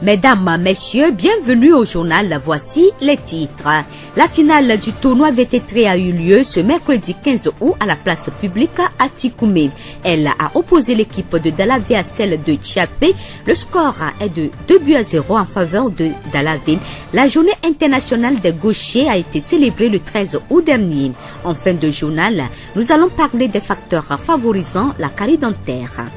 Mesdames, messieurs, bienvenue au journal. Voici les titres. La finale du tournoi VT3 a eu lieu ce mercredi 15 août à la place publique à Tikoumé. Elle a opposé l'équipe de Dalavé à celle de Tchiapé. Le score est de 2-0 en faveur de Dalavé. La journée internationale des gauchers a été célébrée le 13 août dernier. En fin de journal, nous allons parler des facteurs favorisant la carie dentaire.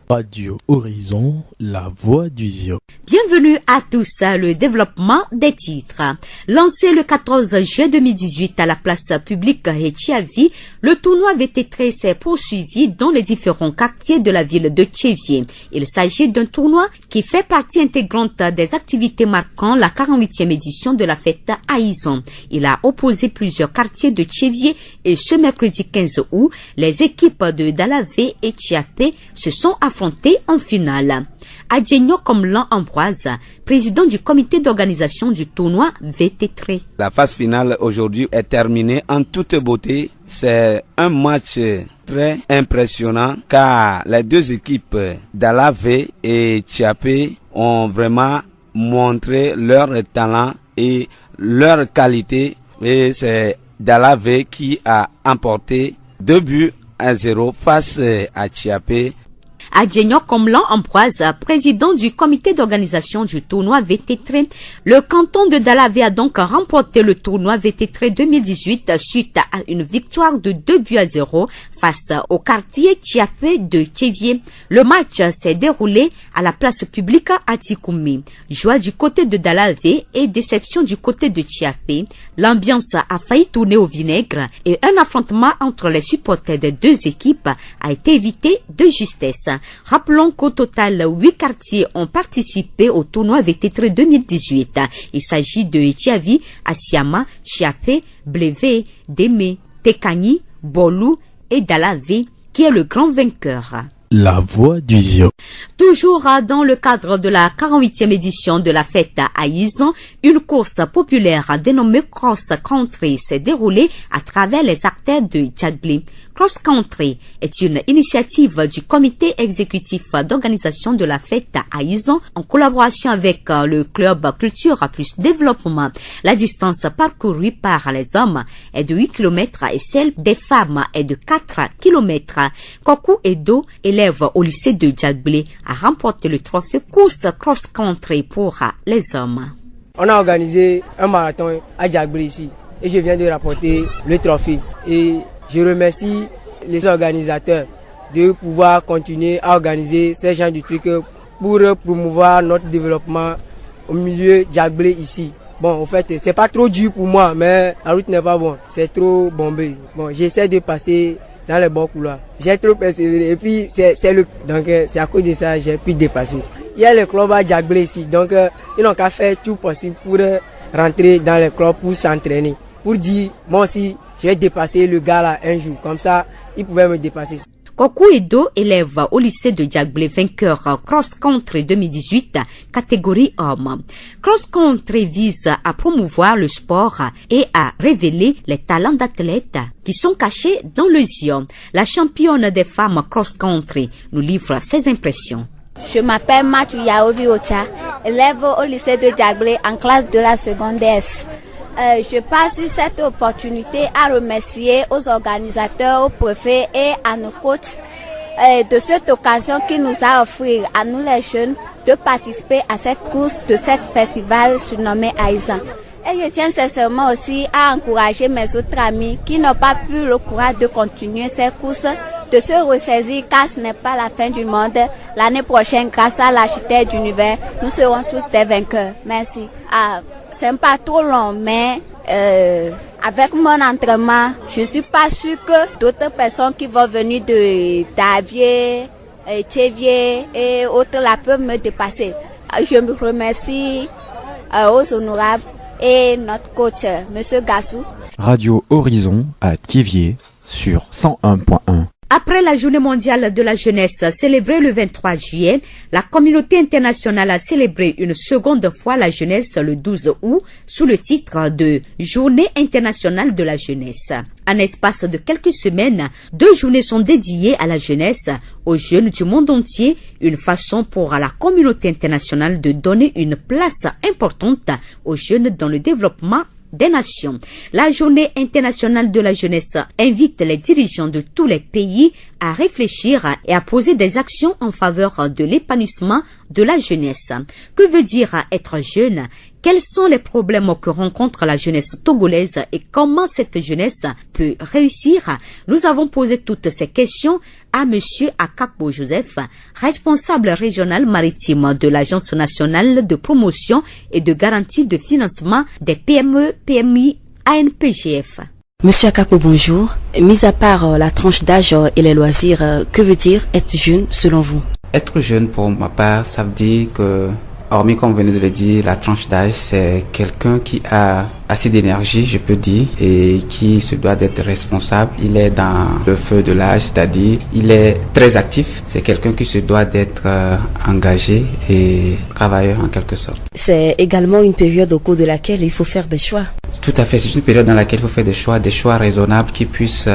Radio Horizon, la voix du Zio. Bienvenue à tous. Le développement des titres. Lancé le 14 juin 2018 à la place publique Etchiavi, le tournoi VT3 s'est poursuivi dans les différents quartiers de la ville de Tchévier. Il s'agit d'un tournoi qui fait partie intégrante des activités marquant la 48e édition de la fête Haïzon. Il a opposé plusieurs quartiers de Tchévier et ce mercredi 15 août, les équipes de Dalavé et Tchiapé se sont affrontées en finale. Adjenyo Komlan Ambroise, président du comité d'organisation du tournoi VT3. La phase finale aujourd'hui est terminée en toute beauté. C'est un match très impressionnant car les deux équipes Dalavé et Tchiapé ont vraiment montré leur talent et leur qualité. Et c'est Dalavé qui a emporté 2-0 face à Tchiapé. Adjenyo Komlan Ambroise, président du comité d'organisation du tournoi VT3. Le canton de Dalavé a donc remporté le tournoi VT3 2018 suite à une victoire de 2-0 face au quartier Tchiapé de Tchévier. Le match s'est déroulé à la place publique à Tikoumé. Joie du côté de Dalavé et déception du côté de Tchiapé. L'ambiance a failli tourner au vinaigre et un affrontement entre les supporters des deux équipes a été évité de justesse. Rappelons qu'au total, 8 quartiers ont participé au tournoi VT3 2018. Il s'agit de Etchiavi, Asiama, Tchiapé, Blévé, Démé, Tekani, Bolou et Dalavé, qui est le grand vainqueur. La voix du Zio. Toujours dans le cadre de la 48e édition de la fête à Haïzon, une course populaire dénommée Cross Country s'est déroulée à travers les artères de Djagblé. Cross Country est une initiative du comité exécutif d'organisation de la fête à Haïzon en collaboration avec le club Culture plus Développement. La distance parcourue par les hommes est de 8 km et celle des femmes est de 4 km. Kokou Edo, élève au lycée de Djagblé, a remporté le trophée course Cross Country pour les hommes. On a organisé un marathon à Djagblé ici et je viens de rapporter le trophée. Et je remercie les organisateurs de pouvoir continuer à organiser ces genres de trucs pour promouvoir notre développement au milieu Djagblé ici. Bon, en fait, c'est pas trop dur pour moi, mais la route n'est pas bonne. C'est trop bombé. Bon, j'essaie de passer dans les bons couloirs. J'ai trop persévéré et puis donc c'est à cause de ça que j'ai pu dépasser. Il y a le club à Djagblé ici, donc ils n'ont qu'à faire tout possible pour rentrer dans le club pour s'entraîner. Pour dire, moi aussi, je vais dépasser le gars là un jour. Comme ça, ils pouvaient me dépasser. Kokou Edo, élève au lycée de Djagblé, vainqueur Cross Country 2018, catégorie homme. Cross Country vise à promouvoir le sport et à révéler les talents d'athlètes qui sont cachés dans le Zion. La championne des femmes Cross Country nous livre ses impressions. Je m'appelle Mathieu Yaovi Ocha, élève au lycée de Djagblé en classe de la seconde S. Je passe sur cette opportunité à remercier aux organisateurs, au préfet et à nos coachs de cette occasion qui nous a offert à nous les jeunes de participer à cette course de cette festival surnommé Haïzon. Et je tiens sincèrement aussi à encourager mes autres amis qui n'ont pas pu le courage de continuer ces courses, de se ressaisir car ce n'est pas la fin du monde. L'année prochaine, grâce à l'architecte d'univers, nous serons tous des vainqueurs. Merci. C'est pas trop long, mais avec mon entraînement, je ne suis pas sûre que d'autres personnes qui vont venir de Davier, Tchévier et autres là peuvent me dépasser. Je me remercie aux honorables et notre coach, M. Gassou. Radio Horizon à Thiviers sur 101.1. Après la journée mondiale de la jeunesse célébrée le 23 juillet, la communauté internationale a célébré une seconde fois la jeunesse le 12 août sous le titre de Journée internationale de la jeunesse. En espace de quelques semaines, 2 journées sont dédiées à la jeunesse, aux jeunes du monde entier, une façon pour la communauté internationale de donner une place importante aux jeunes dans le développement des nations. La journée internationale de la jeunesse invite les dirigeants de tous les pays à réfléchir et à poser des actions en faveur de l'épanouissement de la jeunesse. Que veut dire être jeune? Quels sont les problèmes que rencontre la jeunesse togolaise et comment cette jeunesse peut réussir? Nous avons posé toutes ces questions à Monsieur Akakpo Joseph, responsable régional maritime de l'Agence nationale de promotion et de garantie de financement des PME, PMI, ANPGF. Monsieur Akakpo, bonjour. Mis à part la tranche d'âge et les loisirs, que veut dire être jeune selon vous? Être jeune, pour ma part, ça veut dire que, hormis comme vous venez de le dire, la tranche d'âge, c'est quelqu'un qui a assez d'énergie, je peux dire, et qui se doit d'être responsable. Il est dans le feu de l'âge, c'est-à-dire il est très actif. C'est quelqu'un qui se doit d'être engagé et travailleur en quelque sorte. C'est également une période au cours de laquelle il faut faire des choix. Tout à fait, c'est une période dans laquelle il faut faire des choix raisonnables qui puissent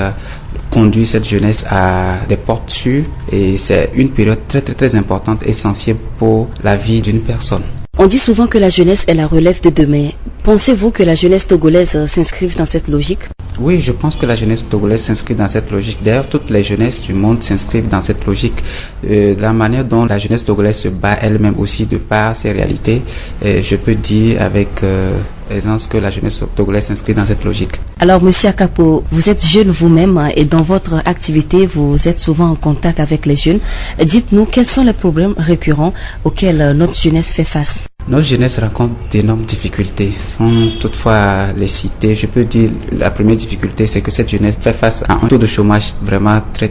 conduire cette jeunesse à des portes sûres, et c'est une période très très très importante, essentielle pour la vie d'une personne. On dit souvent que la jeunesse est la relève de demain. Pensez-vous que la jeunesse togolaise s'inscrive dans cette logique? Oui, je pense que la jeunesse togolaise s'inscrit dans cette logique. D'ailleurs, toutes les jeunesses du monde s'inscrivent dans cette logique. De la manière dont la jeunesse togolaise se bat elle-même aussi de par ses réalités, je peux dire avec aisance que la jeunesse togolaise s'inscrit dans cette logique. Alors, Monsieur Akakpo, vous êtes jeune vous-même et dans votre activité, vous êtes souvent en contact avec les jeunes. Dites-nous, quels sont les problèmes récurrents auxquels notre jeunesse fait face? Notre jeunesse rencontre d'énormes difficultés, sans toutefois les citer. Je peux dire la première difficulté, c'est que cette jeunesse fait face à un taux de chômage vraiment très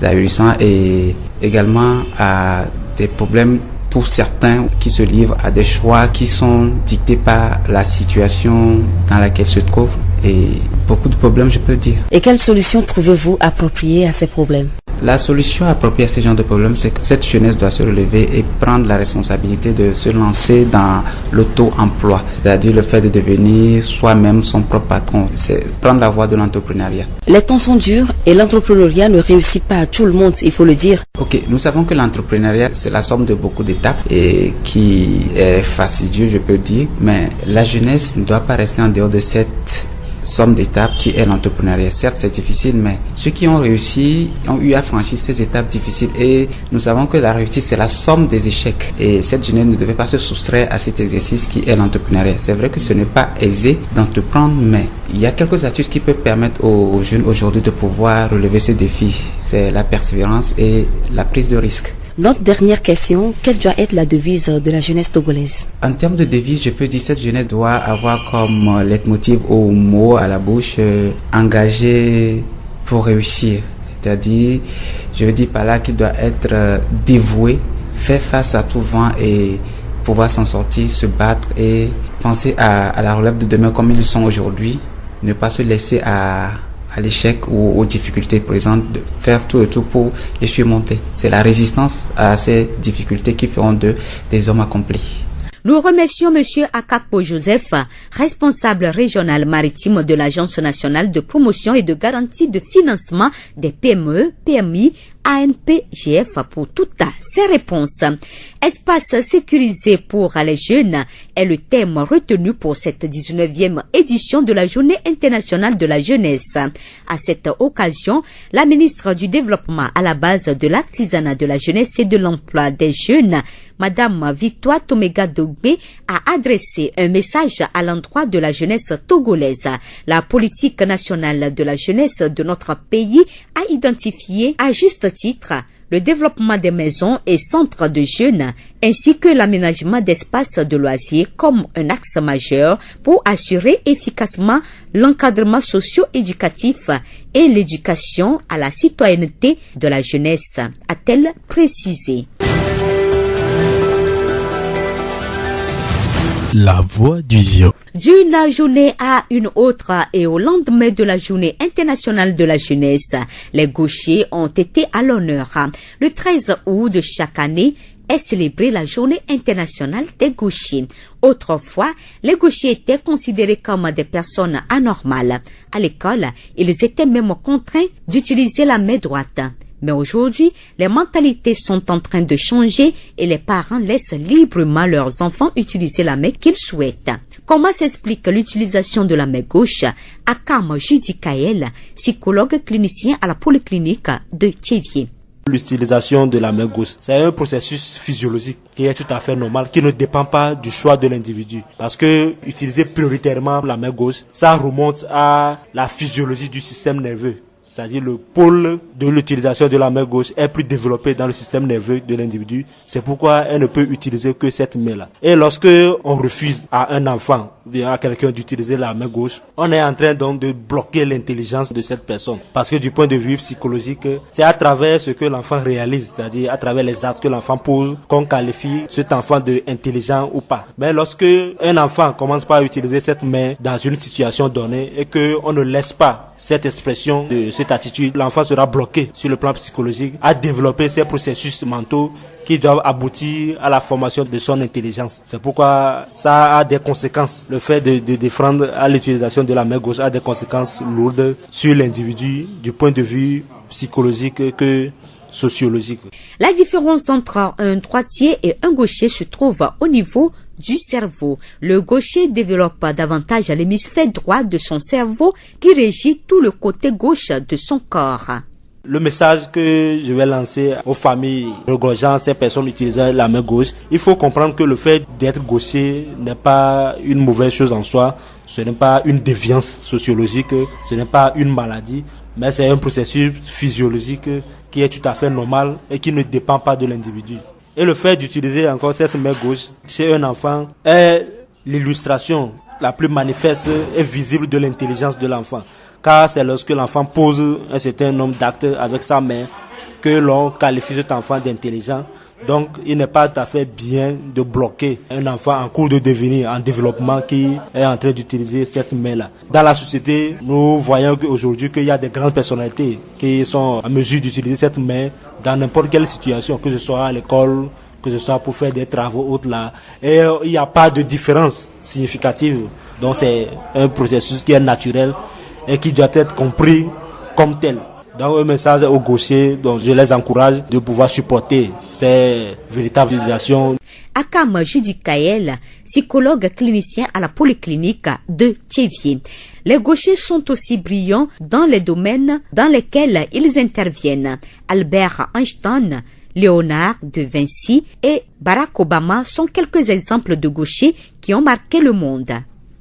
ahurissant, et également à des problèmes pour certains qui se livrent à des choix qui sont dictés par la situation dans laquelle se trouvent, et beaucoup de problèmes, je peux dire. Et quelles solutions trouvez-vous appropriées à ces problèmes? La solution appropriée à ces genres de problèmes, c'est que cette jeunesse doit se relever et prendre la responsabilité de se lancer dans l'auto-emploi, c'est-à-dire le fait de devenir soi-même son propre patron. C'est prendre la voie de l'entrepreneuriat. Les temps sont durs et l'entrepreneuriat ne réussit pas à tout le monde, il faut le dire. Ok, nous savons que l'entrepreneuriat, c'est la somme de beaucoup d'étapes et qui est fastidieux, je peux dire, mais la jeunesse ne doit pas rester en dehors de cette somme d'étapes qui est l'entrepreneuriat. Certes, c'est difficile, mais ceux qui ont réussi ont eu à franchir ces étapes difficiles, et nous savons que la réussite, c'est la somme des échecs, et cette jeunesse ne devait pas se soustraire à cet exercice qui est l'entrepreneuriat. C'est vrai que ce n'est pas aisé d'entreprendre, mais il y a quelques astuces qui peuvent permettre aux jeunes aujourd'hui de pouvoir relever ce défi. C'est la persévérance et la prise de risque. Notre dernière question, quelle doit être la devise de la jeunesse togolaise? En termes de devise, je peux dire que cette jeunesse doit avoir comme leitmotiv au mot à la bouche, engagé pour réussir. C'est-à-dire, je veux dire par là qu'il doit être dévoué, faire face à tout vent et pouvoir s'en sortir, se battre et penser à la relève de demain comme ils sont aujourd'hui. Ne pas se laisser à l'échec ou aux difficultés présentes, de faire tout et tout pour les surmonter. C'est la résistance à ces difficultés qui feront d'eux des hommes accomplis. Nous remercions Monsieur Akakpo Joseph, responsable régional maritime de l'Agence nationale de promotion et de garantie de financement des PME, PMI, ANPGF, pour toutes ces réponses. Espace sécurisé pour les jeunes est le thème retenu pour cette 19e édition de la Journée internationale de la jeunesse. À cette occasion, la ministre du Développement à la base de l'artisanat de la jeunesse et de l'emploi des jeunes, Madame Victoire Tomega Dogbe, a adressé un message à l'endroit de la jeunesse togolaise. La politique nationale de la jeunesse de notre pays a identifié à juste titre le développement des maisons et centres de jeunes ainsi que l'aménagement d'espaces de loisirs comme un axe majeur pour assurer efficacement l'encadrement socio-éducatif et l'éducation à la citoyenneté de la jeunesse, a-t-elle précisé. La voix du Zion. D'une journée à une autre et au lendemain de la journée internationale de la jeunesse, les gauchers ont été à l'honneur. Le 13 août de chaque année est célébrée la journée internationale des gauchers. Autrefois, les gauchers étaient considérés comme des personnes anormales. À l'école, ils étaient même contraints d'utiliser la main droite. Mais aujourd'hui, les mentalités sont en train de changer et les parents laissent librement leurs enfants utiliser la main qu'ils souhaitent. Comment s'explique l'utilisation de la main gauche? Akam Judikael, psychologue clinicien à la polyclinique de Thiévié. L'utilisation de la main gauche, c'est un processus physiologique qui est tout à fait normal, qui ne dépend pas du choix de l'individu. Parce que utiliser prioritairement la main gauche, ça remonte à la physiologie du système nerveux. C'est-à-dire le pôle de l'utilisation de la main gauche est plus développé dans le système nerveux de l'individu. C'est pourquoi elle ne peut utiliser que cette main-là. Et lorsque on refuse à un enfant, à quelqu'un d'utiliser la main gauche, on est en train donc de bloquer l'intelligence de cette personne. Parce que du point de vue psychologique, c'est à travers ce que l'enfant réalise, c'est-à-dire à travers les actes que l'enfant pose, qu'on qualifie cet enfant de intelligent ou pas. Mais lorsque un enfant commence par utiliser cette main dans une situation donnée et qu'on ne laisse pas cette expression de cette attitude, l'enfant sera bloqué sur le plan psychologique à développer ces processus mentaux qui doivent aboutir à la formation de son intelligence. C'est pourquoi ça a des conséquences. Le fait de défendre à l'utilisation de la main gauche a des conséquences lourdes sur l'individu du point de vue psychologique que sociologique. La différence entre un droitier et un gaucher se trouve au niveau du cerveau. Le gaucher développe davantage l'hémisphère droit de son cerveau qui régit tout le côté gauche de son corps. Le message que je vais lancer aux familles regorgeant ces personnes utilisant la main gauche, il faut comprendre que le fait d'être gaucher n'est pas une mauvaise chose en soi, ce n'est pas une déviance sociologique, ce n'est pas une maladie, mais c'est un processus physiologique qui est tout à fait normal et qui ne dépend pas de l'individu. Et le fait d'utiliser encore cette main gauche chez un enfant est l'illustration la plus manifeste et visible de l'intelligence de l'enfant. Car c'est lorsque l'enfant pose un certain nombre d'actes avec sa main que l'on qualifie cet enfant d'intelligent. Donc, il n'est pas tout à fait bien de bloquer un enfant en cours de devenir, en développement, qui est en train d'utiliser cette main-là. Dans la société, nous voyons aujourd'hui qu'il y a des grandes personnalités qui sont en mesure d'utiliser cette main dans n'importe quelle situation, que ce soit à l'école, que ce soit pour faire des travaux autres là. Et il n'y a pas de différence significative. Donc, c'est un processus qui est naturel et qui doit être compris comme tel. Donc un message aux gauchers, donc je les encourage de pouvoir supporter ces véritables utilisations. Akam Judikael, psychologue clinicien à la polyclinique de Thiévié. Les gauchers sont aussi brillants dans les domaines dans lesquels ils interviennent. Albert Einstein, Léonard de Vinci et Barack Obama sont quelques exemples de gauchers qui ont marqué le monde.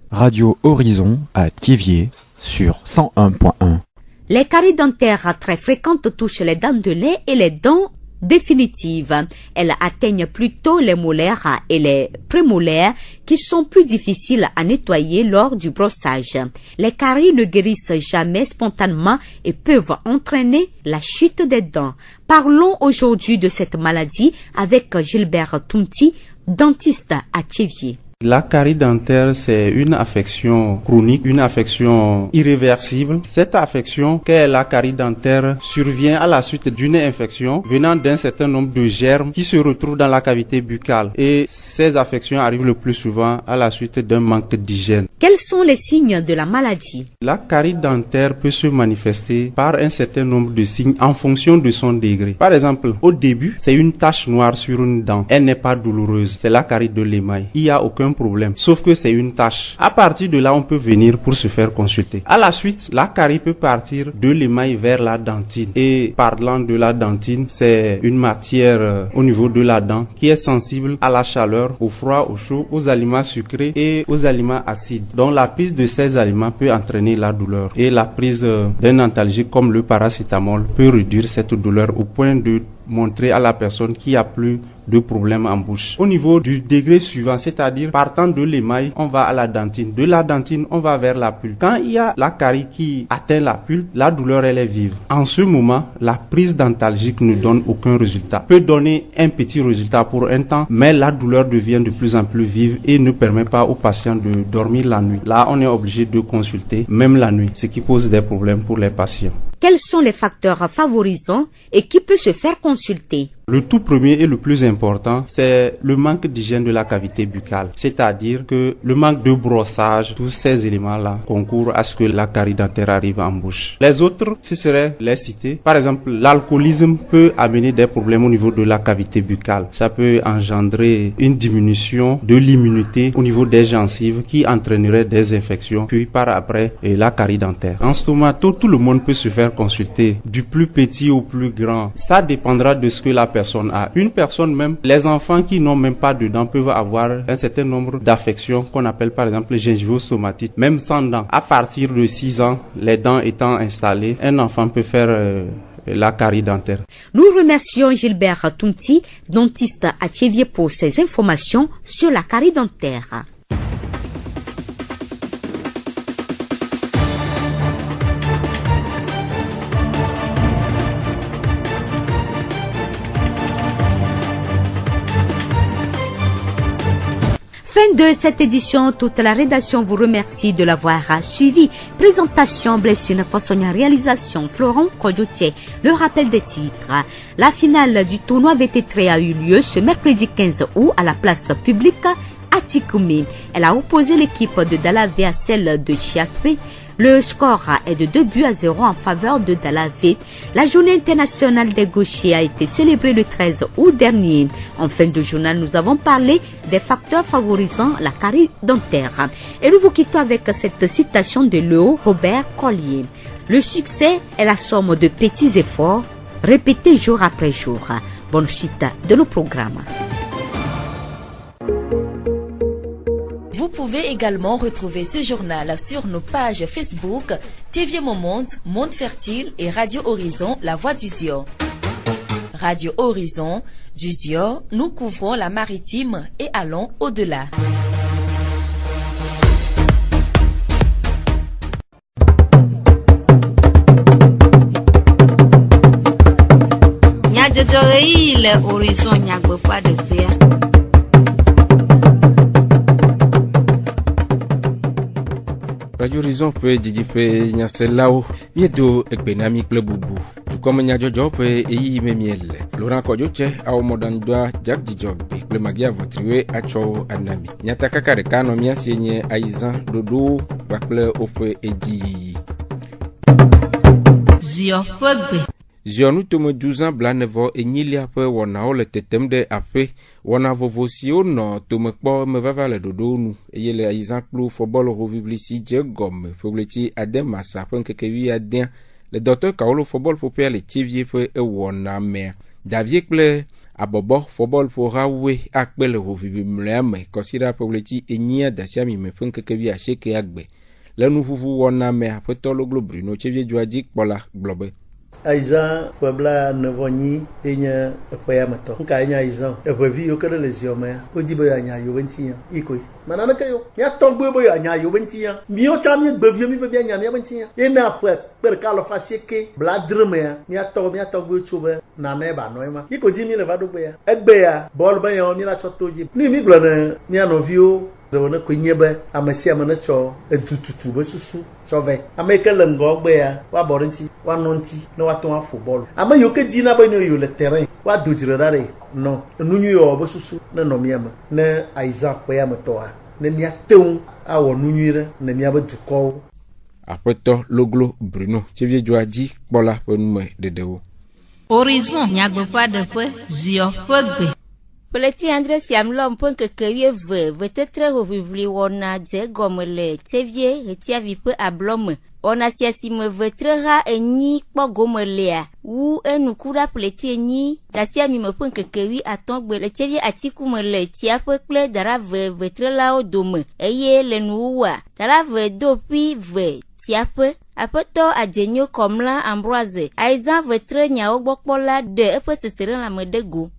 Radio Horizon à Thiévié sur 101.1. Les caries dentaires très fréquentes touchent les dents de lait et les dents définitives. Elles atteignent plutôt les molaires et les prémolaires qui sont plus difficiles à nettoyer lors du brossage. Les caries ne guérissent jamais spontanément et peuvent entraîner la chute des dents. Parlons aujourd'hui de cette maladie avec Gilbert Tounti, dentiste à Thiévié. La carie dentaire, c'est une affection chronique, une affection irréversible. Cette affection, qu'est la carie dentaire, survient à la suite d'une infection venant d'un certain nombre de germes qui se retrouvent dans la cavité buccale. Et ces affections arrivent le plus souvent à la suite d'un manque d'hygiène. Quels sont les signes de la maladie? La carie dentaire peut se manifester par un certain nombre de signes en fonction de son degré. Par exemple, au début, c'est une tache noire sur une dent. Elle n'est pas douloureuse. C'est la carie de l'émail. Il n'y a aucun problème, sauf que c'est une tache. À partir de là, on peut venir pour se faire consulter. À la suite, la carie peut partir de l'émail vers la dentine. Et parlant de la dentine, c'est une matière au niveau de la dent qui est sensible à la chaleur, au froid, au chaud, aux aliments sucrés et aux aliments acides. Donc la prise de ces aliments peut entraîner la douleur. Et la prise d'un antalgique comme le paracétamol peut réduire cette douleur au point de montrer à la personne qu'il n'y a plus de problèmes en bouche. Au niveau du degré suivant, c'est-à-dire partant de l'émail, on va à la dentine. De la dentine, on va vers la pulpe. Quand il y a la carie qui atteint la pulpe, la douleur elle est vive. En ce moment, la prise dentalgique ne donne aucun résultat. Peut donner un petit résultat pour un temps, mais la douleur devient de plus en plus vive et ne permet pas aux patients de dormir la nuit. Là, on est obligé de consulter même la nuit, ce qui pose des problèmes pour les patients. Quels sont les facteurs favorisants et qui peut se faire consulter? Le tout premier et le plus important, c'est le manque d'hygiène de la cavité buccale. C'est-à-dire que le manque de brossage, tous ces éléments-là concourent à ce que la carie dentaire arrive en bouche. Les autres, ce seraient les cités. Par exemple, l'alcoolisme peut amener des problèmes au niveau de la cavité buccale. Ça peut engendrer une diminution de l'immunité au niveau des gencives qui entraînerait des infections, puis par après la carie dentaire. En stomato, tout le monde peut se faire consulter, du plus petit au plus grand. Ça dépendra de ce que la personne a. Une personne même, les enfants qui n'ont même pas de dents peuvent avoir un certain nombre d'affections qu'on appelle par exemple gingivostomatites, même sans dents. À partir de 6 ans, les dents étant installées, un enfant peut faire la carie dentaire. Nous remercions Gilbert Tounti, dentiste à Tchévier, pour ces informations sur la carie dentaire. Fin de cette édition, toute la rédaction vous remercie de l'avoir suivi. Présentation Blessine Possonia, réalisation Florent Kodjoche. Le rappel des titres. La finale du tournoi VT3 a eu lieu ce mercredi 15 août à la place publique à Tikoumé. Elle a opposé l'équipe de Dalavé à celle de Chiapé. Le score est de 2-0 en faveur de Dalavé. La journée internationale des gauchers a été célébrée le 13 août dernier. En fin de journal, nous avons parlé des facteurs favorisant la carie dentaire. Et nous vous quittons avec cette citation de Léo Robert Collier. Le succès est la somme de petits efforts répétés jour après jour. Bonne suite de nos programmes. Vous pouvez également retrouver ce journal sur nos pages Facebook, TV Monde, Monde Fertile et Radio Horizon, La Voix du Zion. Radio Horizon, du Zion, nous couvrons la maritime et allons au-delà. Le Horizon n'y pas de paix. Radio Horizon peut Didi peut Nyaselao, Miedo Ekbenami Klebubu. Tout comme Nyajojo peut Eyi Memiel. Florent Kodjoche a au Modandua Jack Dijob, le Magia Votriwe Acho Anami. Nyataka de Kano Mia Signe Aizan Dodo, Bakle Ofe Edi. Zio Fogbe. Zionu tome 12 ans blanevo et Nilia pe wana o le tetem de ape wana vovosio no tome kpo me vava le dodo nu eye le aizan klo football reviblisi je gomme fogleti adem masa pen kekewi adien le docteur Kaolo football popé le Tchévier pe e wana me Davier kple abobo football pour rawe akpe le revibimleme kosira fogleti enia dasiami me pen kekewi acheke agbe le nu vuvu wana me apeto lo glo Bruno Tchévier joadi kpola globe Aizan Puebla Nevoni enya Payamato nka enya Aizan evevi okere lesioma odibo anya yo 20 ans ikoi manana kayo ya tongbo boyo anya yo 20 ans mio chami gbevio mi be anya mi 20 ans ena per kalo fasike bladreme ya mi atogbo chobe na neba noema iko di mi le vado gbe ya egbe ya ball ba ya mi la chotoji ni mi glona mi anovio dona kunyebe amasi amana cho entututu besusu chove amekele ngogbe ya wa borinti wa nonti no wa ton football ama yoke dina ba no yo le terrain wa dojire dare no nunyu yo besusu na no miama na Aizan pe ya metoa na mi ateun awo nunyire na mi abeduko apeto loglo Bruno Tchévier joadi kpola penume dedewo Horizon nyagbe pa de pe Zio Fogbe. Poleti André Siamlom pon que veut être revivre wona je gomme le Tchévier et tiavi peu à blom on a siasi me vetrera eni kpo gomme lea ou enu kura poleti ni dasia mi me pon que atong le Tchévier atiku me le tia peu ple dara vetre la o dome eye le nuwa dara ve dopi ve tia peu apoto ajenyo comme la Ambroise Aizan vetre nya ogbokpola de e peut se serer la me de go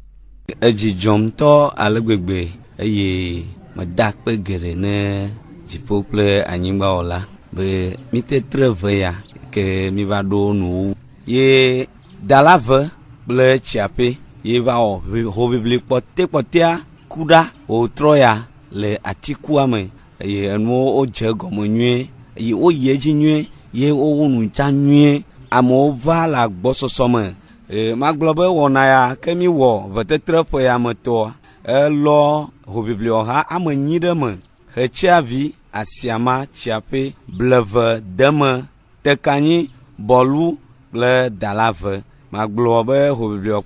Ejijomto alegbegbe eye medakpe gere ne dziƒo kple anyigba wala be mi te treve ya ke mi va ɖo nu ye dalave kple tsiaƒe ye va wɔ hoʋiʋli kpɔtɛa ku ɖa wòtrɔ ya le atikua me eye enuwo wodze gɔme nyuie eye woyi edzi nyuie ye wowu nutsa nyuie amewo va le agbɔsɔsɔ me. Magblɔ be wɔna ya ke mi wɔ vetetre ƒe ya me tɔ elɔ hoʋiʋli ɔha ame 8 ɖe me hetsavi asiama tsiaƒe bleve deme tekanyi bɔlu kple dalave. Magblɔ be hoʋiʋli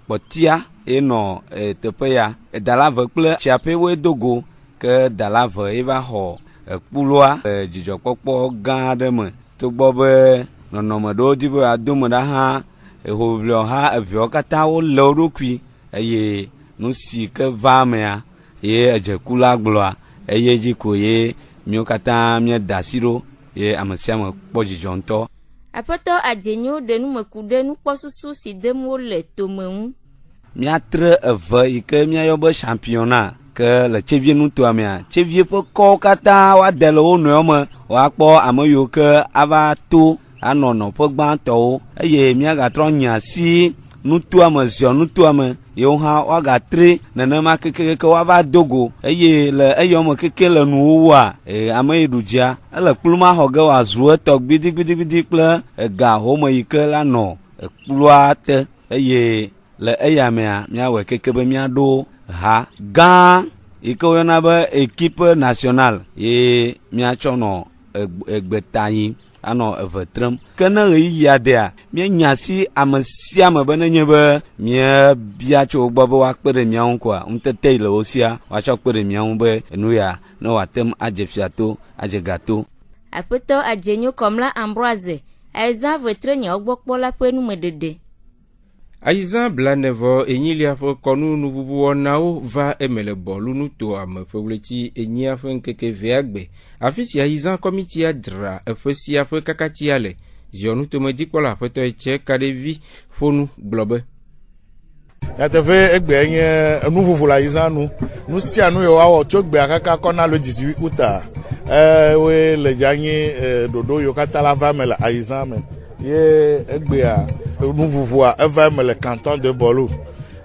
kpɔtia enɔ teƒe ya dalave kple tsiaƒe woe dogo ke dalave eva xɔ ekpuloa dzidzɔkpɔkpɔ gã aɖe me togbɔ be nɔnɔme ɖewo di be adome ɖa hã hoʋiʋli ɔha evewo katã wo le wo ɖokui eye nu si ke va mea ye edzekula gblɔa eye dzi ko ye mío katã míeda asi ɖo ye ame sia ame kpɔ dzidzɔ ŋutɔ. Aƒetɔ Adzenyo ɖe numeku ɖe nukpɔsusu si dem wole tome ŋu. Míatre eve yi ke míayɔ be championnat ke le tsevie nutoa mea tsevie ƒe kɔwo katã woade le wo nɔewo me woakpɔ ame yiwo ke ava to anɔ nɔƒe gbãtɔwo eye míagatrɔ nye asi nutoa me ziɔ nutoa me yewo hã woagatre nenema kekeke woava dogo eye le eyɔme keke le nuwo woa ame yi ɖu dzia ele kpluma xɔ ge wòazu etɔ gbidigbidi kple ega home yi ke la nɔ ekploa te eye le eya mea míawɔe keke be míaɖo ha gã yi ke woyɔna be équipe nationale ye míatsɔ nɔ egbetanyi anɔ eve trem ke ne ɣeyiɣia dea míenya si ame sia ame be nenye be míebia tso gbɔ be woakpe ɖe míawo koa ŋutete yi le wo sia woatsɔ kpe ɖe míawo be enu ya ne wòatem adze fiato adze gato. Aƒetɔ Adzenyo Kɔmla Ambroise Aizã vetre nyawo gbɔ kpɔla ƒe numeɖeɖe. Aizã blanevɔ enyilia ƒe kɔnu nuʋuʋu wɔnawo va eme le bɔlu nuto ame ƒe ɣleti enyia ƒe ŋkeke vea gbe afi si Aizã kɔmitia dzra eƒe sia ƒe kakatia le ziɔnutomedzikpɔla aƒetɔ etse kaɖevi ƒonu gblɔ be yateƒe egbe nye nuʋuʋu le Aizã nu sia nu yewo awɔ tso gbea kaka kɔna lo dzisi kuta woe le dzanyi ɖoɖo yiwo katã la va me le Aizã me ye egbea nuʋuʋua eva me le canton de Bɔlu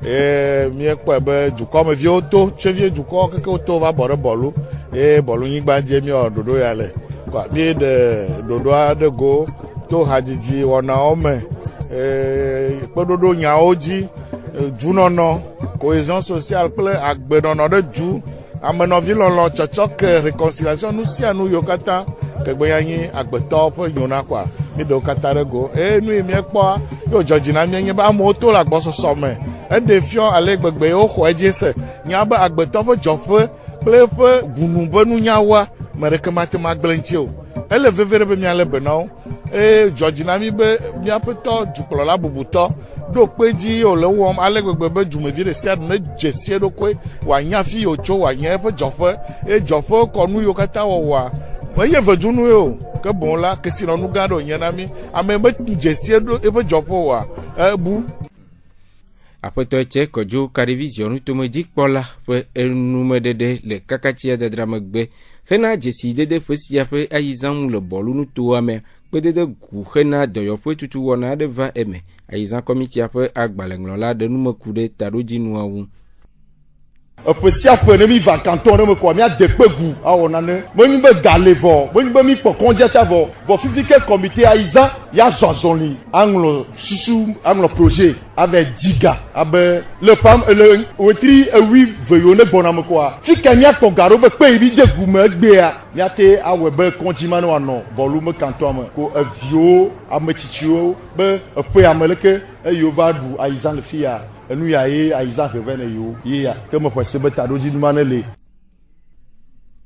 ye míekpɔe be dukɔmeviwo to tsevie dukɔ keke woto va bɔ ɖe Bɔlu ye Bɔlu nyigba dzi míewɔ ɖoɖo ya le mí ɖe ɖoɖo aɖe go to hadzidzi wɔnawo me kpeɖoɖo nyawo dzi dzunɔnɔ cohésion sociale kple agbenɔnɔ ɖe dzu amenɔvi lɔlɔ tsɔtsɔke réconciliation nu sia nu yiwo katã kegbe ya nyi agbetɔwo ƒe nyona kɔa mi ɖewo katã ɖe go nu yi míekpɔa yóò dzɔdzi na míenye be amewo to le agbɔsɔsɔ me eɖe fiɔ ale gbegbe yewo xɔ edzi se nya be agbetɔ ƒe dzɔƒe kple eƒe gunu ƒe nunyawoa me ɖeke mate ma gblẽ ŋuti o ele veve ɖe be míalé be na wo dzɔdzi na mi be míaƒe tɔ dukplɔla bubutɔ ɖo kpe dzi wòle wɔm ale gbegbe be dumevi ɖe sia ɖe ne dze sie ɖokoe wòanya fi yiwo tso wòanya eƒe dzɔƒe eye dzɔƒe kɔ nu yiwo katã wɔwɔa menye vedunu o ke boŋ la kesinɔnu gã ɖo nye na mi ame me dze sie ɖo eƒe dzɔƒe oa ebu. Aƒetɔ etse kɔdzo kaɖevi ziɔnutomedzikpɔla ƒe enumeɖeɖe le kakatia dadra megbe hena dzesi dede ƒe sia ƒe Aizã ŋu le bɔlu nutoa me kpedede gu hena dɔyɔƒe tutu wɔna aɖe va eme Aizã kɔmitia ƒe agbalẽŋlɔla ɖe numeku ɖe taɖodzinuawo. Eƒe sia ƒe ne mi va canton ɖe me kɔa míade kpe gu awɔ nane menyi be gale vɔ menyi be mi kpɔ kɔndziatsa vɔ fifi ke comité Aizã ya zɔ azɔli aŋlɔ susu aŋlɔ projet avec diga abe le fam le wetri ewi veyo ne gbɔna me kɔa fi ke míakpɔ ga ɖo be kpe yi mi de gu me egbea míate awɔe be kɔndzi ma ne wòanɔ bɔlu me canton me ko eviwo ame tsitsiwo be eƒe ame leke eyiwo va ɖu Aizã le fi ya enu ya ye Aizã ƒe ne yiwo ye ya ke me xɔ se be taɖodzi nu ma ne le.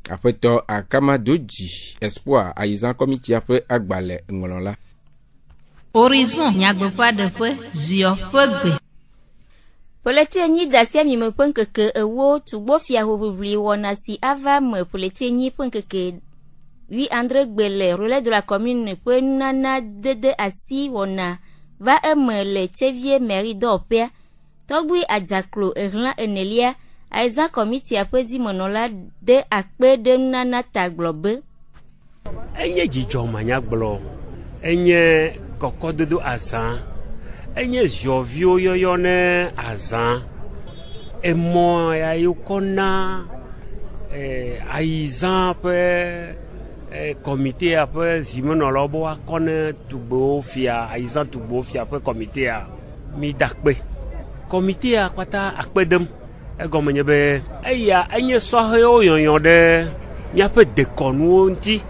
Aƒetɔ Akamadodzi Espoir Aizã kɔmitia ƒe agbalẽ ŋlɔla. Horizon nyagbeƒaɖeƒe ziɔ ƒe gbe. Poletri enyi dasia mi me ƒe ŋkeke ewo tugbo fia hoʋiʋli wɔna si ava me poletri enyi ƒe ŋkeke 8 gbe le relais de la commune ƒe nunana dede asi wɔna va eme le Tsevie mairie dɔwɔƒea Togui Adjaklo Erlan Enelia Aiza komiti apezi monola de akpe de nana taglobe. Enye jijo manya glo. Enye kokododo azan. Enye jovio yoyone azan. Emo ya yukona aizan pe komite apè zimonolobo bo akone tugbo fia aizan tugbo fia pe komite a mi dakpe. Komite a kwata akpedem. Egomenya be eya enye sohe o yonyon de nyape dekonu nti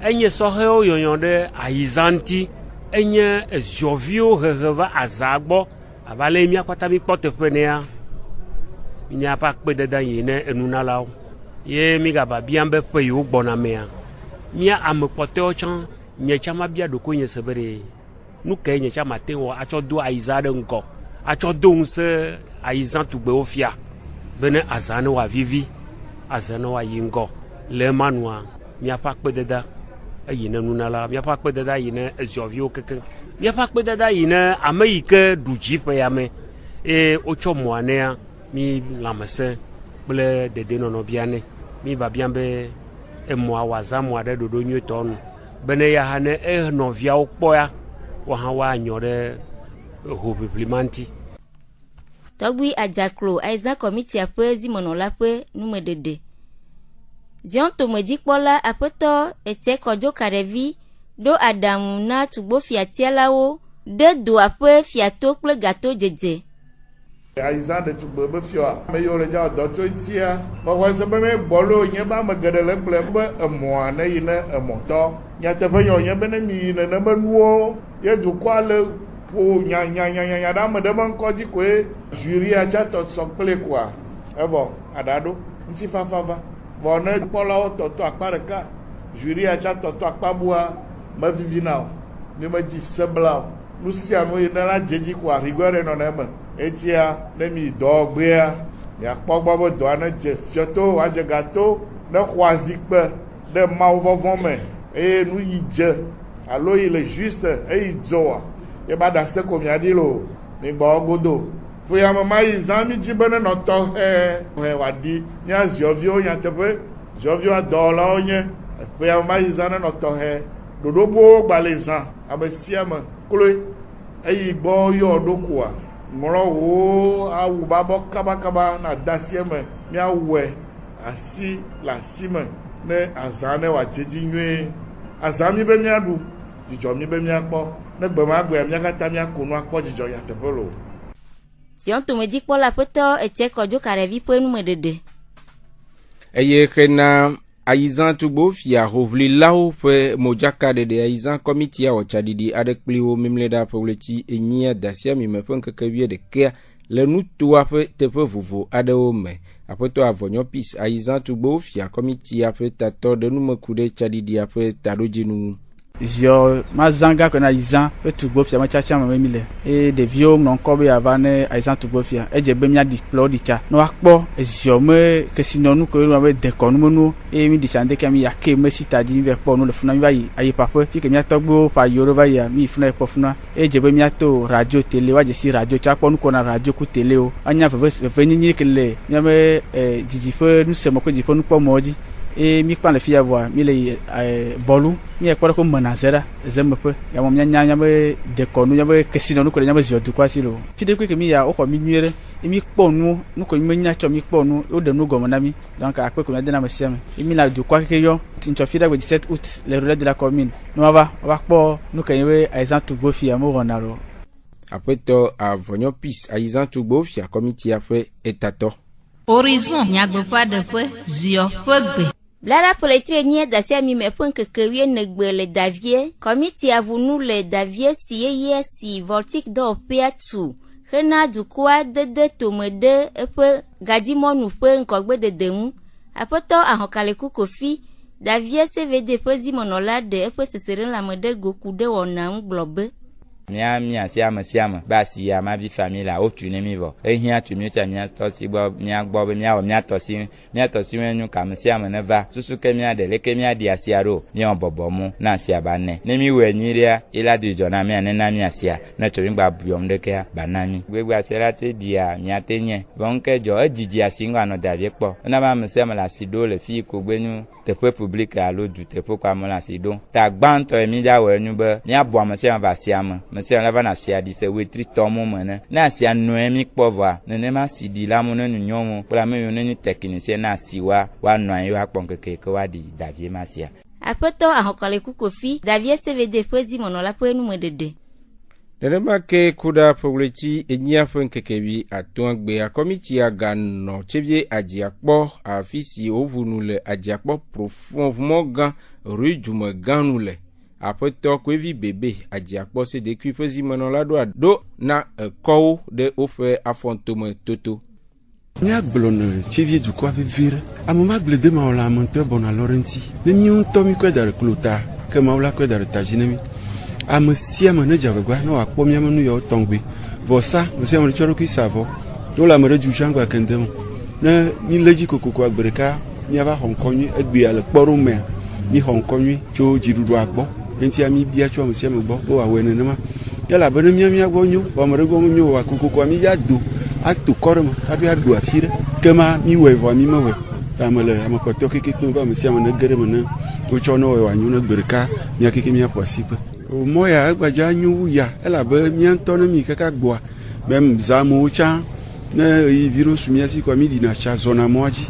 enye sohe o yonyon de aizanti enye ezovio heheva azagbo abale mi akwata mi kpote penea nya pa kpe deda yene enunalawo ye mi gaba biambe pe yo gbona mea mia amekpote o chan nye chama bia doko nye sebere nu ke nye chama te wo achodo aizade nko achodo nse aizan tugbe ofia bene azane wa vivi azane wa yingo le manwa mi apa kpe deda yine nunala mi apa kpe deda yine ezovio keke mi apa kpe deda yine ameike duji pe yame ocho moanea mi lamese ble dede nono biane mi ba biambe emwa waza mwa de dodo nyetonu bene ya hane novia okpoya wa han wa anyore hobiplimanti. Togui Adjaklo Aiza komiti apezi monola pe numedede. Zion to medikpola apoto ete kojo karevi do adamu na tugbo fiatielawo de do ape fiato kple gato jeje. Aiza de tugbo be fio me yo le ja do to tia mo wa se be me bolo yen ba me gede le kple be emo na yine emoto nya te be yo yen be na mi ne na be nuo ye ju kwa le po nya da me de man ko ji kwe jury a cha to sokle kwa evo adado nti fa vo na pola to akpareka jury a cha to akpabua ma vivi now ni ma ji sebla lucia no ina la jeji kwa rigore no na me etia le mi do gbe ya pogbo do na je fioto wa je gato na khoisi pe de ma vovon me nu yi je alo il est juste e izoa e ba da se ko mi adilo mi gba ogodo fo ya mama izami jibene no to wadi ni aziovio yan tepe jovio adola onye fo ya mama izana no to dodobo gbalezan abesiama klo gbo yo dokua moro wo awu babo kaba na dasieme mi awe asi la sime ne azane wa jeji nwe azami be mi adu jijo mi be mi akpo negbe ma gbe mi akata mi akonu akpo jijo ya tepolo. Si on to me dik pola poto eche kojo karevi pe numedede. Eye kena aizan tugbo fia hovli lao pe mojaka de aizan komiti ya wachadidi adek pliwo mimleda poleti enyia dasia mi mefen kekewie de kea le nutu ape tepe vovo adewo me apoto avonyo pis aizan tugbo fia komiti ape tato de numekude chadidi ape tadojinu. Zio mazanga kona izan pe tugbo fia ma chacha ma mile e de vio non kobe avane aizan tugbo fia e je be mi adiplo dicha no akpo zio me kesinonu ko no be de konu nu e mi dichande ke mi yake me sitadi be po no le funa mi bayi ayi papo fi ke mi atogbo pa yoro bayi mi funa e po funa e je be mi ato radio tele wa je si radio cha po nu ko na radio ku tele o anya fe nyinyi kele nyame jiji fe nu se mo ko jiji fe nu po moji e mi kpan le fia voa mi le bolu mi e kwara ko manazera zemepe ya mo nya be de konu nya be kesino nu ko nya be ziodu kwasi lo fide ko ke mi ya o ko mi nwere e mi kponu nu ko mi nya cho mi kponu o de nu go monami donc akwe ko mi de na mesiam e mi la du kwa ke yo tincho fida go 17 août le relais de la commune no va kpo nu ke we aizan tugbo fia mo ronaro apeto avonyo pis aizan tugbo fia committee afe etato Horizon nyagbo pa de pe zio fegbe. Blara poletrie nye dasia mi me pon kekewie negbe le davie komiti avunu le davie siye si voltik do pia tu hena du kwa de tomede epe gadimonu pe nkogbe de demu apoto ahokale ku kofi davie CVD pezi monola de epe seseren la mede goku de wona nglobe. mia siama basi ya ma vi famille la o tu ne mi vo e hia tu mi cha mia to si gbo mia gbo be mia to si wenu kam siama ne va susu ke mia de le ke mia di asiaro mia bobo mu na sia ba ne mi we nyiria ila di jona mia ne na mia sia na to ngba buom de ke banami gbegba asera te dia mia tenye bonke jo ejiji asinga no davie po na ma msema la sido le fi ko gbenu te pe public alo du te po kwa mo la sido ta gbanto emi ja we nu be mi abo amse va siama mse la va na sia di se we tri tomo mene na sia no emi kpova ne ma sidi la mo nu nyomo pour la me yo ni technicien na siwa wa no an yo akpon keke ko wa di davie ma sia apoto ahokale kukofi davie CVD poezi monola po enu medede Nenema ke kuda progreti enya fenkekebi atongbe akomiti aga no chevie ajiakpo afisi ovunule ajiakpo profondément gan rue Jumaganule apoto kwevi bebe ajiakpo se depuis pezi manolado do na ko de ofe afontome toto Nya glone chevie du kwa vivre amama glede ma ola monte bona Laurenti ne mi un tomi ko dar klota ke ma ola ko dar tajinemi Amesia me ne jagwa no akpo mi amanu yo tongbe vosa mesia me choro ki savo no la mere ju changwa kendem na mi leji kokoko agbereka mi ava honkonyi egbe ale kporu me ni honkonyi cho jirudu agbo enti ami bia cho mesia me gbo wa wene ne ma ya la bene mi agbo nyu wa mere gbo nyu wa kokoko mi ya do atu korma abi adu afire kema mi we vo mi me we tamele amakoto keke kpe mesia me ne gere me ne o cho no wa nyu na gbereka mi akeke mi akwasipe o moya agbaja nyu ya ela be mianto na mi kaka gboa mem zamu cha na i virus mi asi kwa mi di na cha zona moji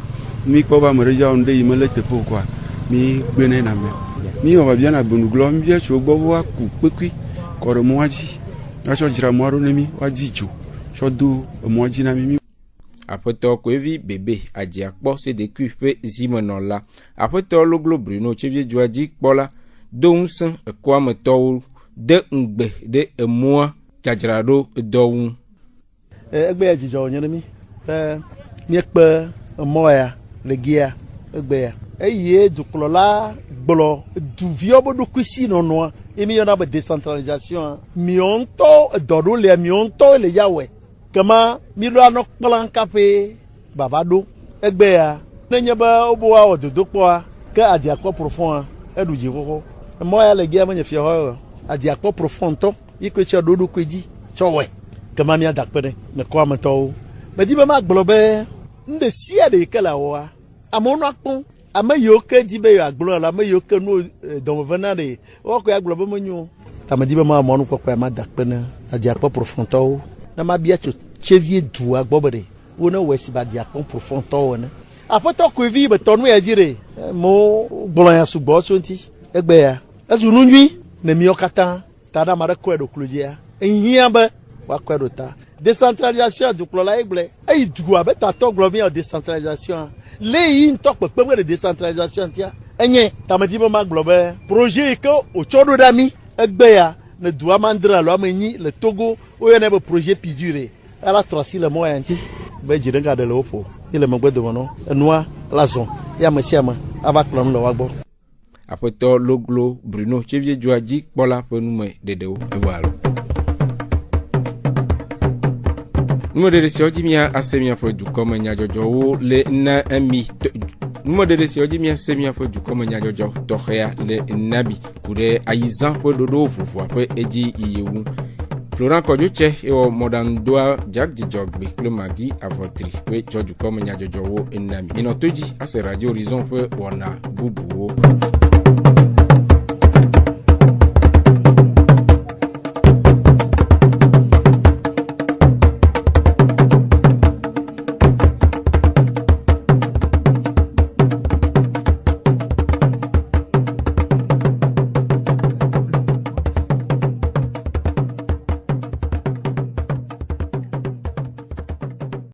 mi ko ba mreja onde i mele te pokwa mi gbene na me mi o ba bia na bunu glo mi bia cho gbo wa ku pekwi ko ro moji na cho jira mo ro ne mi wa jijo cho do moji na mi apoto kwevi bebe ajiakpo se de kupe zimonola apoto loglo Bruno chevie juaji kpola donc quoi me tôt de ngbe de moi jajarado do egbe ajijo nyeremi mi pe moya legia egbe eye duklola gbolo du viobo do kwisi nono emi yona be décentralisation mi onto dodo le mi onto le yawe kama mi lo anok plan cafe babado egbe ya nenye ba obo wa ododo po ka adiakpo profond eduji koko moya le gia manya fia ho adiakpo profondo iko cha dodo kweji chowe kama mi adakpere me kwa mato me di be ma gblobe nde sia de kala wa amono akpon amayo ke di be ya gblo la amayo ke no don venare o ko ya gblobe monyu ta me di be ma amono kwa ma dakpene adiakpo profondo na ma bia cho chevie du agbobere wona wesi ba adiakpo profondo na apoto kwevi be tonu ya jire mo gblo ya sugbo so nti egbe ya azununwi na miokata tada mara kwedo klojia enhiaba wa kwedo ta décentralisation du klola egble ay duwa beta to globia décentralisation le yin to pepe de décentralisation tia enye tamadibo ma globe projet ko o chodo dami egbe ya na duwa mandra lo ameni le Togo o yene be projet pidure ala trosi le moya nti be jirenga de lopo ile magbedo mono enwa lazon ya masiama aba klon lo wagbo apoto loglo Bruno chevie juaji kpola penume dedeo voilà numo de si ojimia asemia fo du comme nya jojo le na ami numo de si ojimia asemia fo du comme nya jojo tohea le nabi kude aizan fo dodo fufu ape eji iyewu Florent Kodjoche et au Modandoa Jack Dijogbe le magi avotri we joju comme nya jojo enami inotoji ase radio horizon fo wana bubu